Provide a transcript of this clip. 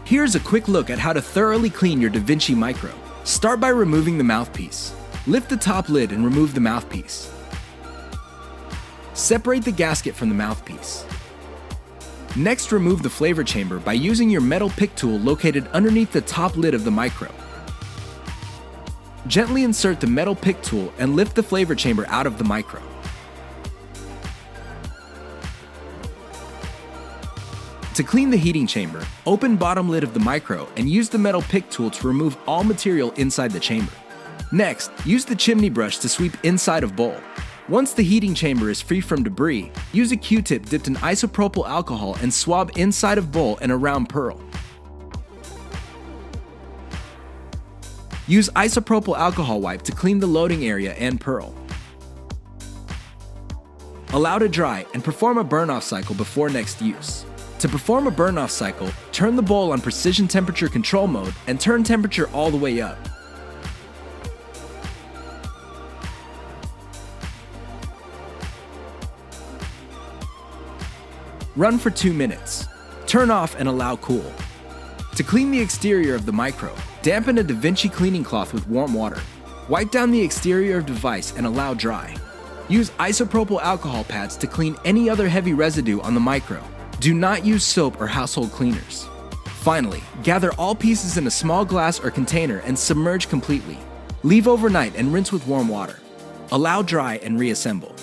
Here's a quick look at how to thoroughly clean your DaVinci MIQRO. Start by removing the mouthpiece. Lift the top lid and remove the mouthpiece. Separate the gasket from the mouthpiece. Next, remove the flavor chamber by using your metal pick tool located underneath the top lid of the MIQRO. Gently insert the metal pick tool and lift the flavor chamber out of the MIQRO. To clean the heating chamber, open bottom lid of the MIQRO and use the metal pick tool to remove all material inside the chamber. Next, use the chimney brush to sweep inside of bowl. Once the heating chamber is free from debris, use a Q-tip dipped in isopropyl alcohol and swab inside of bowl and around pearl. Use isopropyl alcohol wipe to clean the loading area and pearl. Allow to dry and perform a burn-off cycle before next use. To perform a burn-off cycle, turn the bowl on precision temperature control mode and turn temperature all the way up. Run for 2 minutes. Turn off and allow cool. To clean the exterior of the MIQRO, dampen a DaVinci cleaning cloth with warm water. Wipe down the exterior of device and allow dry. Use isopropyl alcohol pads to clean any other heavy residue on the MIQRO. Do not use soap or household cleaners. Finally, gather all pieces in a small glass or container and submerge completely. Leave overnight and rinse with warm water. Allow dry and reassemble.